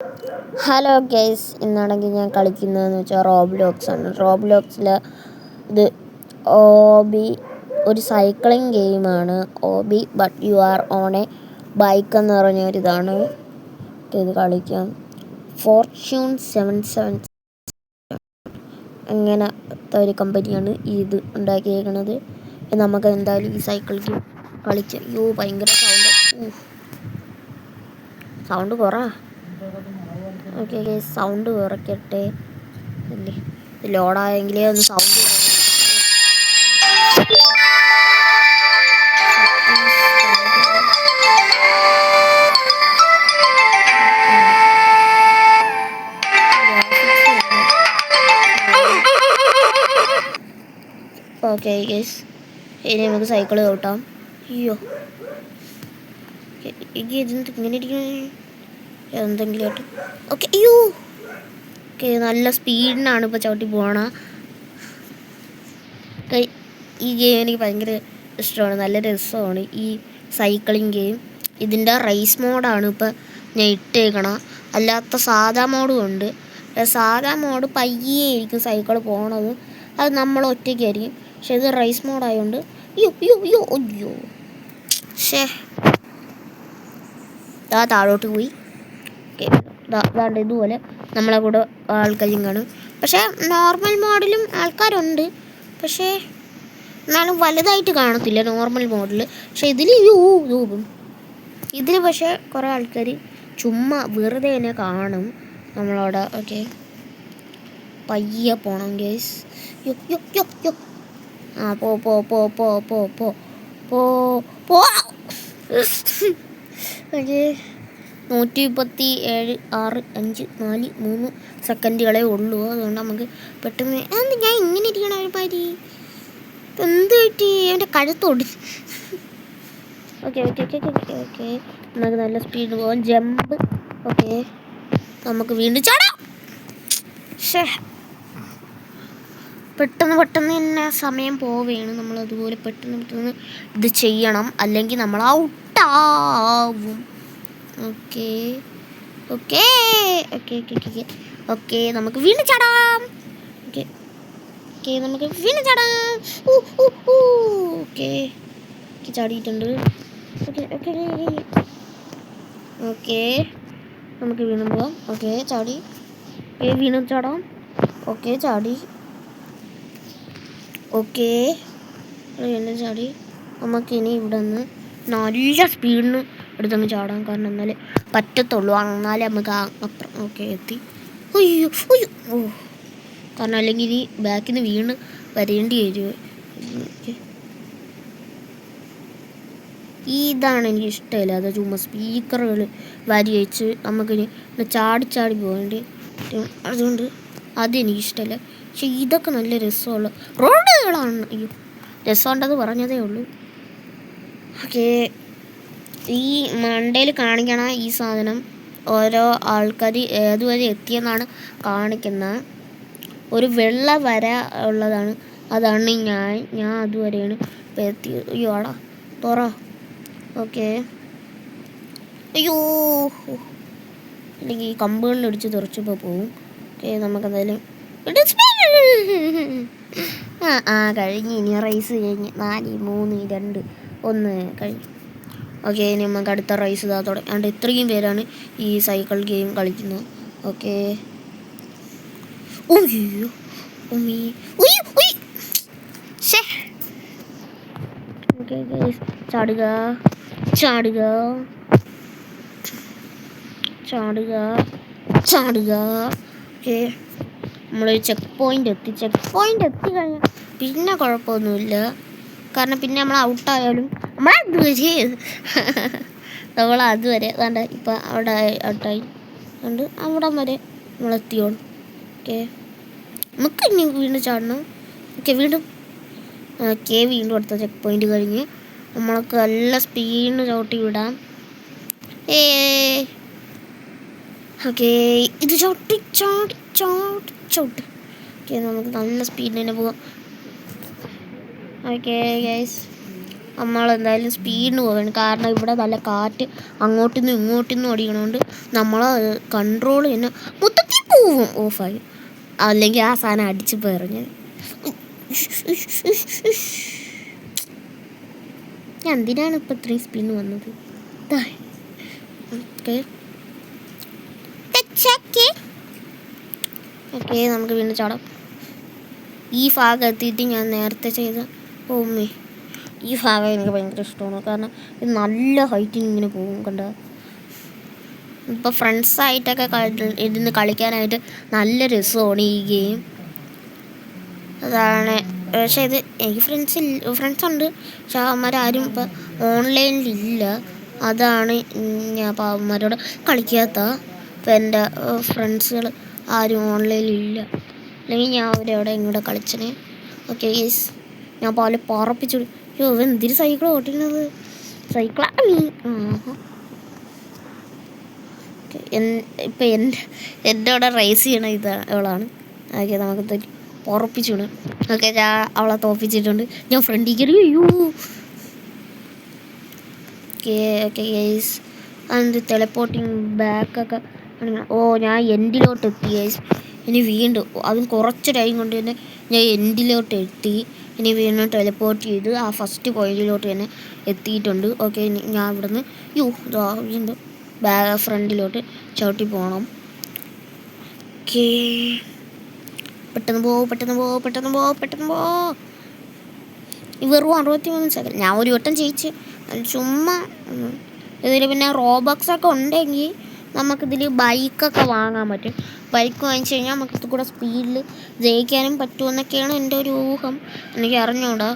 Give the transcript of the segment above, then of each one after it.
Hello guys, ഇന്നാണെങ്കിൽ ഞാൻ കളിക്കുന്നതെന്ന് വെച്ചാൽ റോബ്ലോക്സ് ആണ്. റോബ്ലോക്സിൽ ഇത് ഓബി ഒരു സൈക്ലിംഗ് ഗെയിമാണ്. Obby but you are on a bike എന്ന് പറഞ്ഞൊരിതാണ്. ഇത് കളിക്കാം. ഫോർച്യൂൺ 77 അങ്ങനത്തെ ഒരു കമ്പനിയാണ് ഇത് ഉണ്ടാക്കിയേക്കുന്നത്. നമുക്ക് എന്തായാലും ഈ സൈക്കിൾ ഗെയിം കളിച്ച് ഭയങ്കര സൗണ്ട് കുറവാ. ഓക്കെ, സൗണ്ട് കുറയ്ക്കട്ടെ. അല്ലേ, ലോഡായെങ്കിലേ ഒന്ന് സൗണ്ട് ഓക്കെ ഗൈസ്, ഇനി നമുക്ക് സൈക്കിൾ ചവിട്ടാം. അയ്യോ, ഇതെന്ത് ഇങ്ങനെ ഇരിക്കണേ? എന്തെങ്കിലും ആയിട്ട്. ഓക്കെ, അയ്യോ. ഓക്കെ, നല്ല സ്പീഡിനാണ് ഇപ്പോൾ ചവിട്ടി പോകണ. ഈ ഗെയിം എനിക്ക് ഭയങ്കര ഇഷ്ടമാണ്, നല്ല രസമാണ് ഈ സൈക്ലിംഗ് ഗെയിം. ഇതിൻ്റെ റേസ് മോഡാണ് ഇപ്പോൾ ഞാൻ ഇട്ടേക്കണം. അല്ലാത്ത സാധാ മോഡും ഉണ്ട്. സാധാ മോഡ് പയ്യെ ആയിരിക്കും സൈക്കിൾ പോകണത്, അത് നമ്മൾ ഒറ്റയ്ക്കായിരിക്കും. പക്ഷെ ഇത് റേസ് മോഡായതുകൊണ്ട് അയ്യോ ഷേ താഴോട്ട് പോയി. അതാണ്ട് ഇതുപോലെ നമ്മളെ കൂടെ ആൾക്കാരും കാണും. പക്ഷേ നോർമൽ മോഡിലും ആൾക്കാരുണ്ട്, പക്ഷേ എന്നാലും വലുതായിട്ട് കാണത്തില്ല നോർമൽ മോഡിൽ. പക്ഷേ ഇതിൽ പക്ഷേ കുറേ ആൾക്കാർ ചുമ്മാ വെറുതെ തന്നെ കാണും നമ്മളവിടെ. ഓക്കെ, പയ്യെ പോണം ഗേസ്. ആ പോ പോ പോ പോ പോ പോ പോ പോ ഓക്കെ, 137 6 5 4 3 സെക്കൻഡുകളേ ഉള്ളൂ. അതുകൊണ്ട് നമുക്ക് പെട്ടെന്ന് ഞാൻ ഇങ്ങനെ ഇരിക്കണ ഒരു പരി എന്ത് പറ്റി എൻ്റെ കഴുത്തോട്. Okay okay okay okay okay നമുക്ക് നല്ല സ്പീഡ് പോകാം. ജമ്പ്. ഓക്കെ, നമുക്ക് വീണ്ടും ചാടാം. പെട്ടെന്ന് തന്നെ സമയം പോവുകയാണ്. നമ്മളതുപോലെ പെട്ടെന്ന് ഇത് ചെയ്യണം, അല്ലെങ്കിൽ നമ്മൾ ഔട്ടാവും. Okay okay okay okay okay okay നമുക്ക് വീണ്ടും ചാടാം. ഓക്കെ ഓക്കെ നമുക്ക് വീണ്ടും ചാടാം. ഓക്കെ ചാടിയിട്ടുണ്ട്. ഓക്കെ ഓക്കെ ഓക്കെ നമുക്ക് വീണ്ടും പോവാം. ഓക്കെ ചാടി. വീണ്ടും ചാടാം. ഓക്കെ ചാടി. ഓക്കെ വീണ്ടും ചാടി. നമുക്കിനി ഇവിടെ നിന്ന് നല്ല സ്പീഡിന് എടുത്തങ്ങ് ചാടാം, കാരണം എന്നാലേ പറ്റത്തുള്ളൂ. എന്നാലേ നമുക്ക് അപ്പുറം ഓക്കെ എത്തി. അയ്യോ കാരണം അല്ലെങ്കിൽ ഇനി ബാക്കിൽ നിന്ന് വീണ് വരേണ്ടി വരും. ഇതാണ് എനിക്ക് ഇഷ്ടമില്ല. അത് ചുമ്മാ സ്പീക്കറുകൾ വാരി വെച്ച് നമുക്കിനി ചാടി പോകേണ്ടി. അതുകൊണ്ട് അതെനിക്കിഷ്ടമല്ല. പക്ഷെ ഇതൊക്കെ നല്ല രസമുള്ള റോഡുകളാണ്. അയ്യോ, രസമുണ്ടെന്ന് പറഞ്ഞതേ ഉള്ളൂ. ഓക്കെ, ഈ മണ്ടയിൽ കാണിക്കണ ഈ സാധനം ഓരോ ആൾക്കാർ ഏതുവരെ എത്തിയെന്നാണ് കാണിക്കുന്നത്. ഒരു വെള്ള വര ഉള്ളതാണ്, അതാണ് ഞാൻ അതുവരെയാണ് ഇപ്പോൾ എത്തിയത്. അയ്യോ ആടാ തുറ. ഓക്കെ, അയ്യോ അല്ലെങ്കിൽ ഈ കമ്പുകളിലടിച്ച് തെറിച്ചപ്പോൾ പോവും. ഓക്കെ, നമുക്കെന്തായാലും കഴിഞ്ഞ്. ഇനി റൈസ് കഴിഞ്ഞ് 4 3 2 1 കഴിഞ്ഞു. ഓക്കെ, ഇനി നമുക്ക് അടുത്ത റൈസ് ഇതാത്തോടെ. അതുകൊണ്ട് ഇത്രയും പേരാണ് ഈ സൈക്കിൾ ഗെയിം കളിക്കുന്നത്. ഓക്കെ, ഓക്കെ ചാടുക ചാടുക ചാടുക ചാടുക. ഓക്കെ, നമ്മളൊരു ചെക്ക് പോയിൻ്റ് എത്തി കഴിഞ്ഞാൽ പിന്നെ കുഴപ്പമൊന്നുമില്ല. കാരണം പിന്നെ നമ്മൾ ഔട്ടായാലും നമ്മൾ അതുവരെ വേണ്ട. ഇപ്പം അവിടെ ഔട്ടായി അതുകൊണ്ട് അവിടം വരെ നമ്മളെത്തിയോളും. ഓക്കെ, നമുക്ക് ഇനി വീണ്ടും ചാടണം. ഓക്കെ വീണ്ടും അടുത്ത ചെക്ക് പോയിൻ്റ് കഴിഞ്ഞ് നമ്മൾക്ക് നല്ല സ്പീഡിന് ചവിട്ടി വിടാം. ഓക്കെ, ഇത് ചവിട്ട്. ഓക്കെ, നമുക്ക് നല്ല സ്പീഡിന് തന്നെ പോകാം. ഓക്കെ ഗൈസ്, നമ്മളെന്തായാലും സ്പീഡിന് പോവുകയാണ്. കാരണം ഇവിടെ നല്ല കാറ്റ് അങ്ങോട്ടും ഇങ്ങോട്ടും അടിക്കണോണ്ട് നമ്മൾ കൺട്രോൾ ചെയ്യുന്ന മൊത്തത്തിൽ പോവും ഓഫായി. അല്ലെങ്കിൽ ആ സാധനം അടിച്ച് പറഞ്ഞ് ഞാൻ എന്തിനാണ് ഇപ്പം ഇത്രയും സ്പീഡിന് വന്നത്? ഓക്കെ നമുക്ക് വീണ്ടും ചാടാം. ഈ ഭാഗം എത്തിയിട്ട് ഞാൻ നേരത്തെ ചെയ്ത ഓമ്മേ ഈ ഭാഗം എനിക്ക് ഭയങ്കര ഇഷ്ടമാണ്. കാരണം ഇത് നല്ല ഹൈറ്റിൽ ഇങ്ങനെ പോകും കണ്ട. ഇപ്പോൾ ഫ്രണ്ട്സായിട്ടൊക്കെ ഇരുന്ന് കളിക്കാനായിട്ട് നല്ല രസമാണ് ഈ ഗെയിം. അതാണ്. പക്ഷേ ഇത് എനിക്ക് ഫ്രണ്ട്സുണ്ട്, പക്ഷെ അവന്മാരാരും ഇപ്പം ഓൺലൈനിലില്ല. അതാണ് ഞാൻ അപ്പോൾ അവന്മാരോട് കളിക്കാത്ത. ഇപ്പം എൻ്റെ ഫ്രണ്ട്സുകൾ ആരും ഓൺലൈനിലില്ല, അല്ലെങ്കിൽ ഞാൻ അവരവിടെ ഇങ്ങോട്ട് കളിച്ചനെ. ഓക്കെ യെസ്, ഞാൻ പോലെ പറപ്പിച്ചു. അയ്യോ എന്തിരി സൈക്കിൾ ഓട്ടിക്കുന്നത്? സൈക്കിളാണ് നീ? ഇപ്പം എൻ്റെ അവിടെ റേസ് ചെയ്യണ അവളാണ്. ഓക്കെ നമുക്ക് ഉറപ്പിച്ചു. ഓക്കെ ഞാൻ അവളെ തോപ്പിച്ചിട്ടുണ്ട്. ഞാൻ ഫ്രണ്ടിൽ കയറി. അയ്യോ ഓക്കെ ഓക്കെ ഗൈസ്, അത് ടെലിപ്പോർട്ടിങ് ബാക്കൊക്കെ. ഞാൻ എൻഡിലോട്ട് എത്തി ഗൈസ്. ഇനി വീണ്ടും അതും കുറച്ച് ടൈം കൊണ്ട് തന്നെ ഞാൻ എൻഡിലോട്ട് എത്തി. ഇനി വീണ്ടും ടെലിപ്പോർട്ട് ചെയ്ത് ആ ഫസ്റ്റ് പോയിന്റിലോട്ട് തന്നെ എത്തിയിട്ടുണ്ട്. ഓക്കെ ഞാൻ ഇവിടുന്ന് വീണ്ടും ഫ്രണ്ടിലോട്ട് ചവിട്ടി പോകണം. ഓക്കേ പെട്ടെന്ന് പോ. വെറും 63 സെക്കൻഡ്. ഞാൻ ഒരു വട്ടം ജയിച്ച്. ചുമ്മാ ഇതിൽ പിന്നെ റോബക്സൊക്കെ ഉണ്ടെങ്കിൽ നമുക്കിതിൽ ബൈക്കൊക്കെ വാങ്ങാൻ പറ്റും. ബൈക്ക് വാങ്ങിച്ചു കഴിഞ്ഞാൽ നമുക്കിത് കൂടെ സ്പീഡിൽ ജയിക്കാനും പറ്റുമെന്നൊക്കെയാണ് എൻ്റെ ഒരു ഊഹം. എനിക്ക് അറിഞ്ഞൂടാ.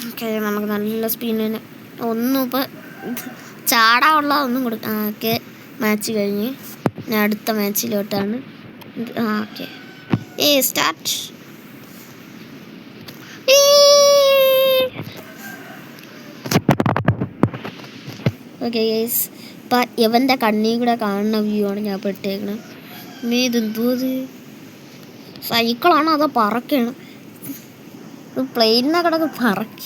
ഓക്കെ നമുക്ക് നല്ല സ്പീഡിൽ തന്നെ ഒന്നും ഇപ്പോൾ ചാടാനുള്ള ഒന്നും കൊടുക്കാം. ഓക്കെ മാച്ച് കഴിഞ്ഞ് ഞാൻ അടുത്ത മാച്ചിലോട്ടാണ്. Okay start. ഓക്കെ ഗൈസ്, ഇപ്പം ഇവൻ്റെ കണ്ണിൽ കൂടെ കാണുന്ന വ്യൂ ആണ് ഞാൻ ഇപ്പോൾ ഇട്ടേക്കണം. ഇതെന്തോ അത് സൈക്കിളാണോ അതോ പറക്കണം? പ്ലെയിനിനെ കിടക്ക് പറക്ക.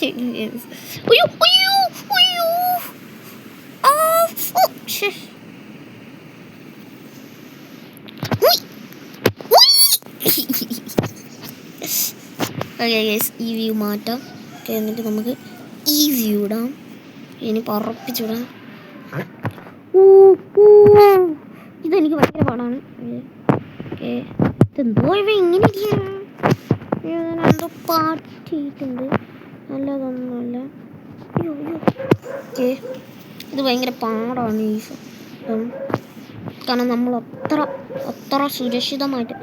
ഓക്കെ ഗൈസ്, ഈ വ്യൂ മാറ്റാം. ഓക്കെ എന്നിട്ട് നമുക്ക് ഈ വ്യൂ ഇടാം. ഇനി പറപ്പിച്ചിടാം. ഇതെനിക്ക് ഭയങ്കര പാടാണ്. ഓക്കെ ഇതെന്തോ ഇവ ഇങ്ങനെയൊക്കെയാണ്. എന്തോ പാട്ടിട്ടുണ്ട്, നല്ലതൊന്നുമല്ല. ഓക്കെ ഇത് ഭയങ്കര പാടാണ് ഈ കാരണം നമ്മൾ അത്ര സുരക്ഷിതമായിട്ട്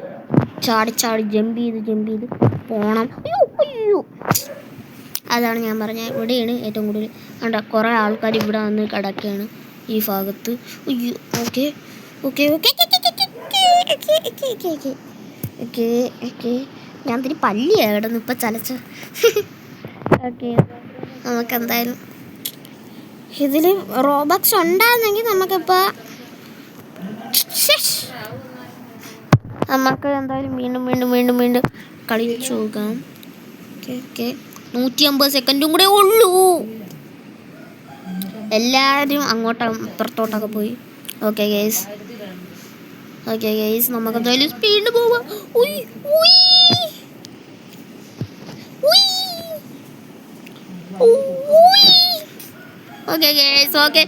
ചാടി ജമ്പ് ചെയ്ത് പോകണം. അതാണ് ഞാൻ പറഞ്ഞത്. ഇവിടെയാണ് ഏറ്റവും കൂടുതൽ കണ്ട കുറേ ആൾക്കാർ ഇവിടെ വന്ന് കിടക്കുകയാണ് ഈ ഭാഗത്ത്. ഓക്കെ ഞാൻ തിരി പല്ലിയാണ് കിടന്ന് ഇപ്പം ചലച്ച്. ഓക്കെ നമുക്കെന്തായാലും ഇതിൽ റോബക്സ് ഉണ്ടായിരുന്നെങ്കിൽ നമുക്കിപ്പോൾ നമുക്ക് എന്തായാലും വീണ്ടും കളിച്ചു നോക്കാം. ഓക്കെ 150 സെക്കൻഡും കൂടെ ഉള്ളൂ. എല്ലാവരും ഇപ്പുറത്തോട്ടൊക്കെ പോയി. ഓക്കെ ഗൈസ് നമുക്ക് എന്തായാലും സ്പീഡ് പോവാം. ഓക്കെ ഗൈസ് ഓക്കെ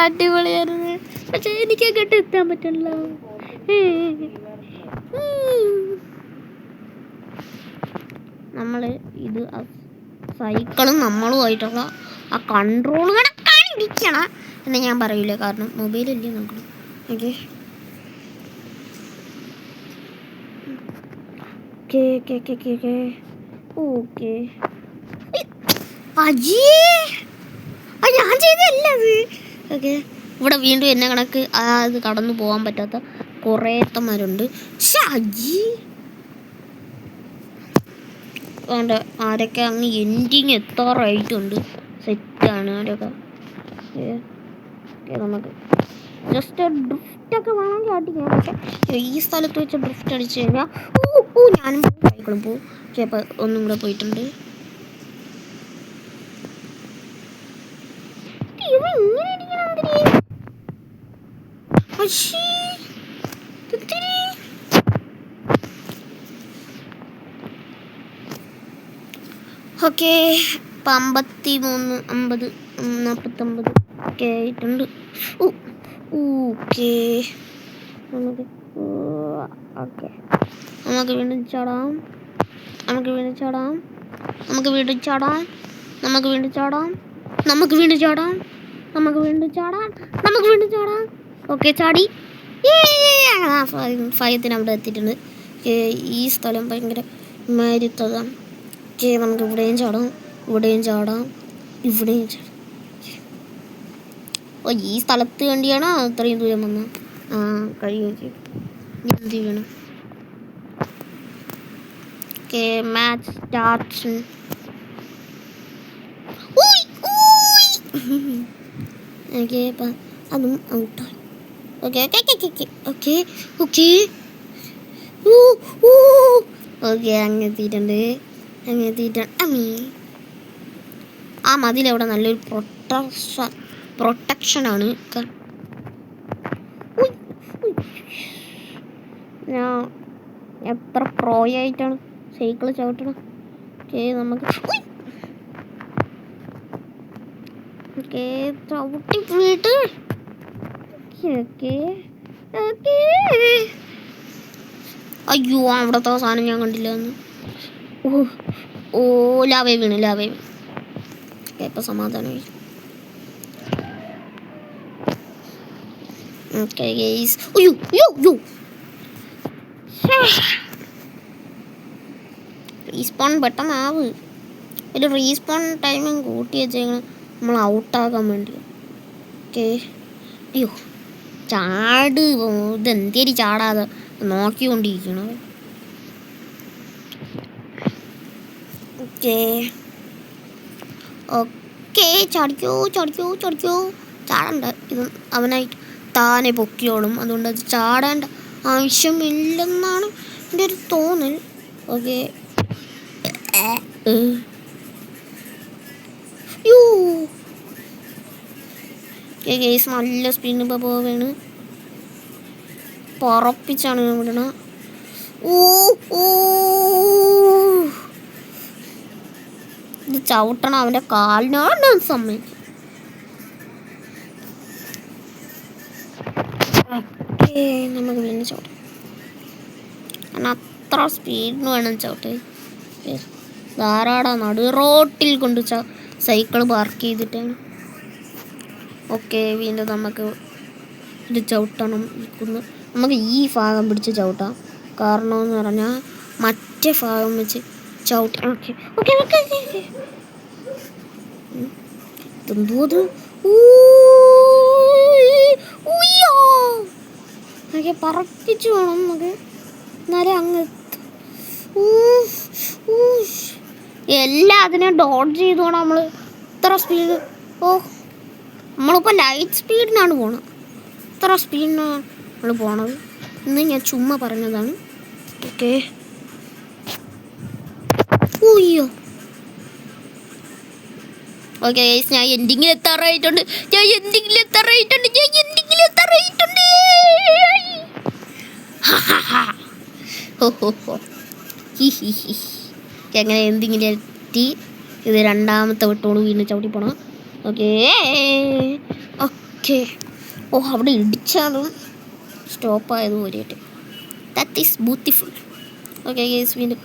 അടിപൊളിയായിരുന്നു. പക്ഷെ എനിക്ക് അങ്ങോട്ട് എത്താൻ പറ്റില്ല. നമ്മൾ ഇത് സൈക്കിളും നമ്മളുമായിട്ടുള്ള ആ കൺട്രോൾ കണക്കാണിരിക്കണം എന്ന് ഞാൻ പറയില്ല. കാരണം മൊബൈലല്ലേ നോക്കണം. ഓക്കെ ഞാൻ ചെയ്തല്ല അത്. ഓക്കെ ഇവിടെ വീണ്ടും എന്നെ കണക്ക് അത് കടന്നു പോകാൻ പറ്റാത്ത കുറേത്തന്മാരുണ്ട്. അതുകൊണ്ട് ആരൊക്കെ അങ്ങ് എൻഡിങ് എത്താറായിട്ടുണ്ട്. സെറ്റാണ് ആരൊക്കെ. നമുക്ക് ജസ്റ്റ് ഡ്രിഫ്റ്റൊക്കെ വേണമെങ്കിൽ അടിക്കാം. പക്ഷേ ഈ സ്ഥലത്ത് വെച്ച് ഡ്രിഫ്റ്റ് അടിച്ച് കഴിഞ്ഞാൽ ഞാനും സൈക്കിളും പോവും. പക്ഷേ ഇപ്പം ഒന്നും കൂടെ പോയിട്ടുണ്ട്. ഓക്കെ, ഇപ്പം 53, 50, 49 ഒക്കെ ആയിട്ടുണ്ട്. ഓക്കെ, നമുക്ക് ഓക്കെ നമുക്ക് വീണ്ടും ചാടാം. നമുക്ക് വീണ്ടും ചാടാം. നമുക്ക് വീണ്ടും ചാടാം. നമുക്ക് വീണ്ടും ചാടാം. നമുക്ക് വീണ്ടും ചാടാം. നമുക്ക് വീണ്ടും ചാടാം. നമുക്ക് വീണ്ടും ചാടാം. ഓക്കെ, ചാടി. ഫയത്തിന് അവിടെ എത്തിയിട്ടുണ്ട്. ഈ സ്ഥലം ഭയങ്കര മരുത്തതാണ്. ഓക്കെ, നമുക്ക് ഇവിടെയും ചാടാം. ഇവിടെയും ചാടാം. ഇവിടെയും ചാടാം. ഈ സ്ഥലത്ത് വേണ്ടിയാണ് അത്രയും ദൂരം വന്നത്. കഴിയുകയും ചെയ്തു. എന്ത് ചെയ്യണം? Okay, match starts. ഓക്കെ, അപ്പം അതും ഔട്ടായി. Okay okay okay okay okay okay അങ്ങ് എത്തിയിട്ടുണ്ട്. അങ്ങ് എത്തിയിട്ടുണ്ട്. ആ മതിലവിടെ നല്ലൊരു പ്രൊട്ടക്ഷനാണ്. ഞാൻ എത്ര പ്രോയായിട്ടാണ് സൈക്കിൾ ചവിട്ടണം. ഓക്കെ, നമുക്ക് ഓക്കെ ചവിട്ടി പോയിട്ട് ഓക്കെ ഓക്കെ. അയ്യോ, അവിടുത്തെ സാധനം ഞാൻ കണ്ടില്ല എന്ന്. ലാവേ വീണ്. ഇപ്പം സമാധാനമായി. Okay guys. റീസ്പോൺ പെട്ടെന്നാവ്. ഒരു റീസ്പോൺ ടൈമും കൂട്ടി വെച്ചേക്കണം നമ്മൾ ഔട്ടാക്കാൻ വേണ്ടി. ഓക്കെ, അയ്യോ ചാട്. ഇതെന്തേരി ചാടാതെ നോക്കിക്കൊണ്ടിരിക്കണം. ഓക്കെ ഓക്കെ, ചടിക്കോ. ചാടണ്ട. ഇത് അവനായിട്ട് താനെ പൊക്കിയോളും. അതുകൊണ്ട് അത് ചാടേണ്ട ആവശ്യമില്ലെന്നാണ് എൻ്റെ ഒരു തോന്നൽ. ഓക്കെ, ഗൈസ് നല്ല സ്പീഡിന് ഇപ്പോൾ പോവുകയാണ്. പറപ്പിച്ചാണ് വിടണ. ഇത് ചവിട്ടണം അവൻ്റെ കാലിനാണ് സമയം. ഓക്കെ, നമുക്ക് വീണ്ടും ചവിട്ടാം. കാരണം അത്ര സ്പീഡിന് വേണം ചവിട്ട്. ധാരാളം നടു റോട്ടിൽ കൊണ്ട് സൈക്കിൾ പാർക്ക് ചെയ്തിട്ടാണ്. ഓക്കെ, വീണ്ടും നമുക്ക് ഇത് ചവിട്ടണം. നമുക്ക് ഈ ഭാഗം പിടിച്ച് ചവിട്ടാം. കാരണം എന്ന് പറഞ്ഞാൽ മറ്റേ ഭാഗം വെച്ച് ചവിട്ടി. ഓക്കെ ഓക്കെ ഓക്കെ ഓക്കെ എന്തോ അത്. ഓക്കെ, പറപ്പിച്ച് വേണം നമുക്ക്. എന്നാലേ അങ്ങ് എല്ലാം അതിനെ ഡോഡ്ജ് ചെയ്തോണം നമ്മൾ. ഇത്ര സ്പീഡ്. നമ്മളിപ്പോൾ ലൈറ്റ് സ്പീഡിനാണ് പോണത്. ഇത്ര സ്പീഡിനാണ് നമ്മൾ പോണത്. ഇന്ന് ഞാൻ ചുമ്മാ പറഞ്ഞതാണ്. ഓക്കെ, ഓക്കെ ഞാൻ എന്തെങ്കിലും എത്താറായിട്ടുണ്ട്. അങ്ങനെ എന്തെങ്കിലും എത്തി. ഇത് രണ്ടാമത്തെ വട്ടോട് വീണ്ടും ചവിട്ടി പോണം. Okay okay. അവിടെ ഇടിച്ചാലും സ്റ്റോപ്പായത് പോലെയായിട്ട്. That is beautiful. Okay guys, വീണ്ടും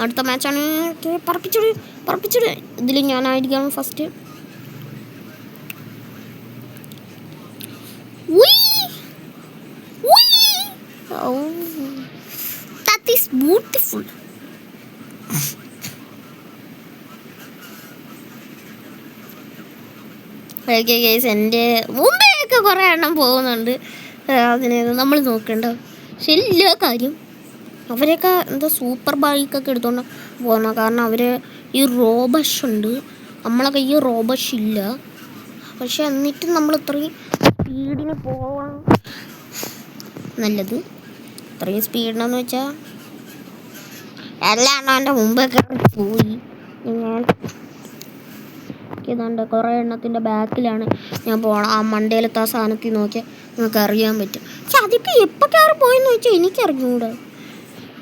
അടുത്ത മാച്ചാണ്. ഓക്കെ, പറപ്പിച്ചിട്. ഇതിൽ ഞാനായിരിക്കണം first. That is beautiful. Okay guys, എൻ്റെ മുമ്പേയൊക്കെ കുറേ എണ്ണം പോകുന്നുണ്ട്. അതിനെ നമ്മൾ നോക്കണ്ട. പക്ഷെ എല്ലാ കാര്യം അവരൊക്കെ എന്താ സൂപ്പർ ബൈക്കൊക്കെ എടുത്തോണ്ട് പോകണം. കാരണം അവർ ഈ റോബഷ് ഉണ്ട്. നമ്മളൊക്കെ ഈ റോബഷ് ഇല്ല. പക്ഷെ എന്നിട്ടും നമ്മൾ ഇത്രയും സ്പീഡിന് പോവാൻ നല്ലത്. ഇത്രയും സ്പീഡിനെന്ന് വെച്ചാൽ എല്ലാ എണ്ണൻ്റെ മുമ്പൊക്കെ പോയി. ഞാൻ ഇതുണ്ട് കുറേ എണ്ണത്തിൻ്റെ ബാക്കിലാണ് ഞാൻ പോകണം. ആ മണ്ടയിലത്തെ ആ സാധനത്തിൽ നോക്കിയാൽ നിങ്ങൾക്ക് അറിയാൻ പറ്റും. പക്ഷെ അതൊക്കെ എപ്പോൾ കയറി പോയെന്ന് വെച്ചാൽ എനിക്കറിഞ്ഞൂടാ.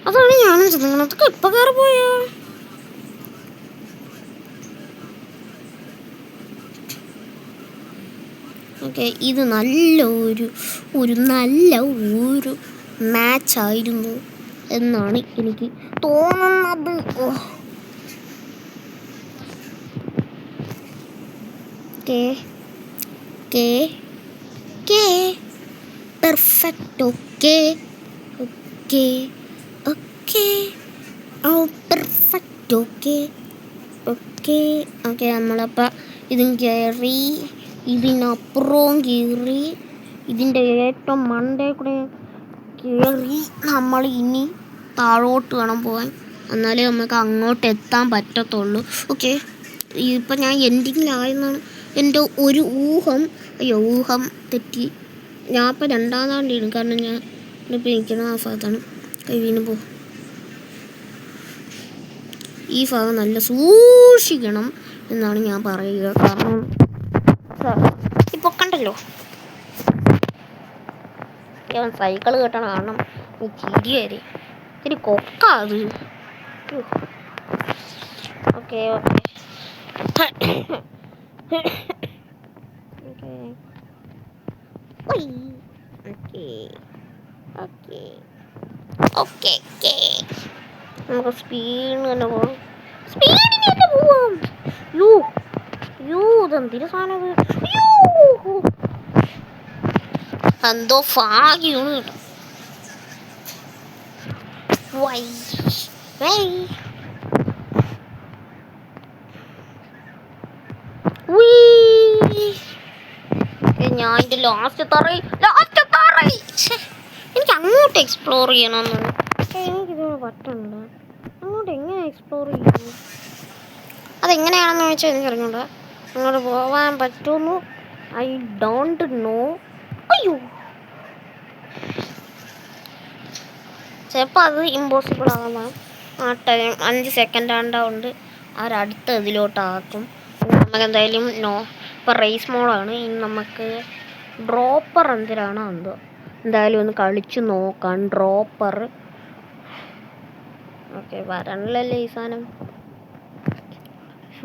അതാണ് ഞാനും ചിന്തിക്കുന്നത്, അതൊക്കെ എപ്പോൾ കയറി പോയോ. ഓക്കെ, ഇത് നല്ല ഒരു നല്ല ഒരു മാച്ചായിരുന്നു എന്നാണ് എനിക്ക് തോന്നുന്നത്. പെർഫെക്റ്റ്. ഓക്കെ നമ്മളപ്പോൾ ഇതും കയറി, ഇതിനപ്പുറവും കയറി, ഇതിൻ്റെ ഏറ്റവും മണ്ടേ കൂടെ കയറി നമ്മൾ ഇനി താഴോട്ട് വേണം പോകാൻ. എന്നാലേ നമുക്ക് അങ്ങോട്ട് എത്താൻ പറ്റത്തുള്ളൂ. ഓക്കെ, ഇപ്പം ഞാൻ എൻഡിങ്ങിലായെന്നാണ് എൻ്റെ ഒരു ഊഹം. ഊഹം തെറ്റി. ഞാൻ ഇപ്പം രണ്ടാം താണ്ടിയിടും, കാരണം ഞാൻ ഇപ്പം നിൽക്കുന്ന ആ ഭാഗത്താണ്. കൈവീന് പോ. ഈ ഭാഗം നല്ല സൂക്ഷിക്കണം എന്നാണ് ഞാൻ പറയുക. കാരണം ഇപ്പോൾ കണ്ടല്ലോ സൈക്കിൾ കിട്ടണം. കാരണം ഈ ചിരി വരെ ഇത്തിരി കൊക്ക അത്. ഓക്കെ നമുക്ക് സ്പീഡിന് തന്നെ പോകാം. ഇതെന്തിന് സാധനം എന്തോ ഭാഗ്യാണ് കേട്ടോ. ഞാൻ എൻ്റെ ലാസ്റ്റ് തറയി എനിക്ക് അങ്ങോട്ട് എക്സ്പ്ലോർ ചെയ്യണമെന്നാണ്. എനിക്കിതിന് പറ്റുന്നുണ്ട്. അങ്ങോട്ട് എങ്ങനെ എക്സ്പ്ലോർ ചെയ്യുന്നു അതെങ്ങനെയാണെന്ന് ചോദിച്ചാൽ എനിക്കറിഞ്ഞൂടാ. അങ്ങോട്ട് പോകാൻ പറ്റുമെന്ന് ഐ ഡോണ്ട് നോ. അയ്യോ, ചിലപ്പോൾ അത് ഇമ്പോസിബിൾ ആകാം. ആ ടൈം 5 സെക്കൻഡ് ആണ്ടാവുണ്ട് അവരടുത്ത ഇതിലോട്ടാക്കും. നമുക്ക് എന്തായാലും ഇപ്പോൾ റേസ് മോഡാണ്. ഇനി നമുക്ക് ഡ്രോപ്പർ എന്തിനാണോ എന്തോ എന്തായാലും ഒന്ന് കളിച്ച് നോക്കാം. ഡ്രോപ്പർ ഓക്കെ വരണല്ലേ ഈ സാധനം.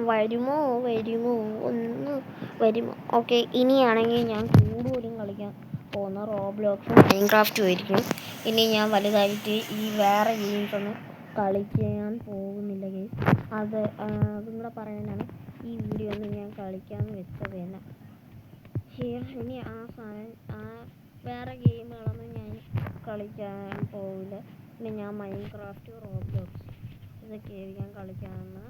വരുമോ ഒന്ന് വരുമോ? ഓക്കെ, ഇനിയാണെങ്കിൽ ഞാൻ കൂടുതലും കളിക്കാൻ പോകുന്ന റോബ്ലോക്സും മൈൻക്രാഫ്റ്റും ആയിരിക്കും. ഇനി ഞാൻ വലുതായിട്ട് ഈ വേറെ ഗെയിംസ് ഒന്നും കളിക്കാൻ പോകുന്നില്ല. അതും കൂടെ പറയാനാണ് ഈ വീഡിയോ ഒന്നും ഞാൻ കളിക്കാമെന്ന് വെച്ചത് തന്നെ. ഇനി ആ വേറെ ഗെയിമുകളൊന്നും ഞാൻ കളിക്കാൻ പോകില്ല. പിന്നെ ഞാൻ മൈൻക്രാഫ്റ്റ്, റോബ്ലോക്സ് ഇതൊക്കെ ആയിരിക്കാം കളിക്കാമെന്ന്.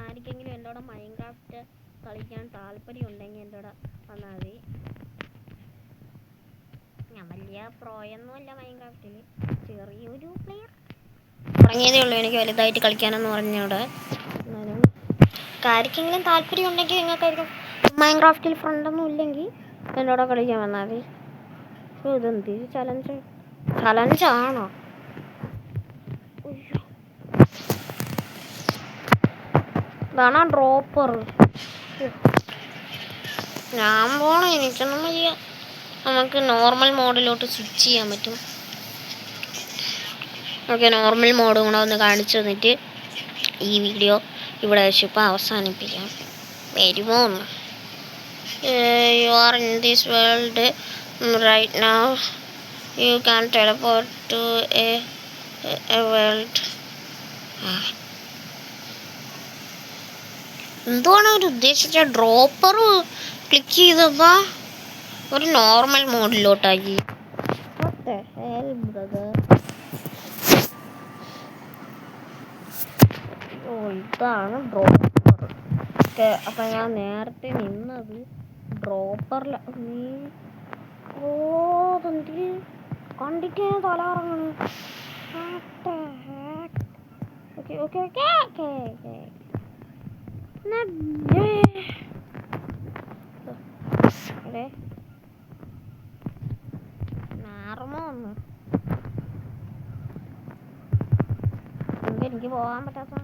ആർക്കെങ്കിലും എൻ്റെ കൂടെ മൈൻക്രാഫ്റ്റ് കളിക്കാൻ താല്പര്യം ഉണ്ടെങ്കിൽ എൻ്റെ കൂടെ വന്നാൽ മതി. ഞാൻ വലിയ പ്രോയൊന്നുമല്ല മൈൻക്രാഫ്റ്റിൽ, ചെറിയൊരു പ്ലെയർ. തുടങ്ങിയതേ ഉള്ളൂ. എനിക്ക് വലുതായിട്ട് കളിക്കാനെന്ന് പറഞ്ഞോട്. എന്നാലും ആർക്കെങ്കിലും താല്പര്യം ഉണ്ടെങ്കിൽ നിങ്ങൾക്കായിരിക്കും മൈൻക്രാഫ്റ്റിൽ ഫ്രണ്ടൊന്നും ഇല്ലെങ്കിൽ എൻ്റെ കൂടെ കളിക്കാൻ വന്നാൽ മതി. ഇതെന്ത് ചലഞ്ചാണോ? ഇതാണ് ഡ്രോപ്പർ. ഞാൻ പോണം, എനിക്കൊന്നും വയ്യ. നമുക്ക് നോർമൽ മോഡിലോട്ട് സ്വിച്ച് ചെയ്യാൻ പറ്റും. ഓക്കെ, നോർമൽ മോഡും കൂടെ ഒന്ന് കാണിച്ചു തന്നിട്ട് ഈ വീഡിയോ ഇവിടെ വെച്ച് ഇപ്പോൾ അവസാനിപ്പിക്കാം. വരുമോ ഒന്ന്? You are in this world right now. You can teleport to a world. എന്തുവാണ് അവർ ഉദ്ദേശിച്ച? ഡ്രോപ്പർ ക്ലിക്ക് ചെയ്തപ്പോൾ ഒരു നോർമൽ മോഡിലോട്ടാക്കി. ഇതാണ് ഡ്രോപ്പർ. അപ്പം ഞാൻ നേരത്തെ നിന്നത് ഡ്രോപ്പറിൽ. അതെന്ത് കണ്ടിട്ട് തലകറങ്ങണം. ഓക്കെ മാറുമോ ഒന്ന് എനിക്ക് പോകാൻ പറ്റാത്ത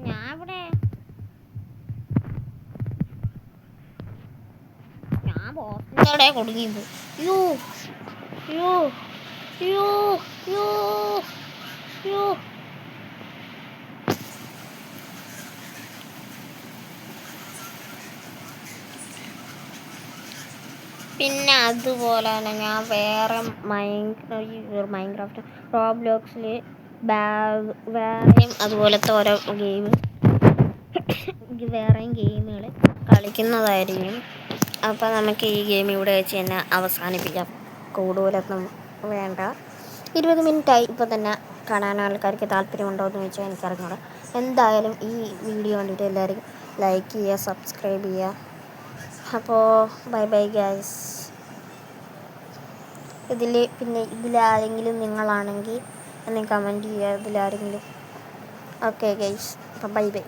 ഞാൻ ഇവിടെ ബോസിന്റെ കുടുങ്ങിയത്. യോ യോ യോ യോ യോ പിന്നെ അതുപോലെ തന്നെ ഞാൻ വേറെ മൈൻക്രാഫ്റ്റ് റോബ്ലോക്സിൽ വേറെയും അതുപോലത്തെ ഓരോ വേറെയും ഗെയിമുകൾ കളിക്കുന്നതായിരിക്കും. അപ്പോൾ നമുക്ക് ഈ ഗെയിം ഇവിടെ വെച്ച് തന്നെ അവസാനിപ്പിക്കാം. കൂടുതലൊന്നും വേണ്ട. 20 മിനിറ്റായി. ഇപ്പോൾ തന്നെ കാണാൻ ആൾക്കാർക്ക് താല്പര്യമുണ്ടോ എന്ന് ചോദിച്ചാൽ എനിക്കറിഞ്ഞൂടാ. എന്തായാലും ഈ വീഡിയോ കണ്ടിട്ട് എല്ലാവരും ലൈക്ക് ചെയ്യുക, സബ്സ്ക്രൈബ് ചെയ്യുക. അപ്പോൾ ബൈ ഗൈസ്. ഇതിലാരെങ്കിലും നിങ്ങളാണെങ്കിൽ എന്നെ കമൻറ്റ് ചെയ്യുക ഇതിലാരെങ്കിലും. ഓക്കെ ഗൈസ്, അപ്പോൾ ബൈ.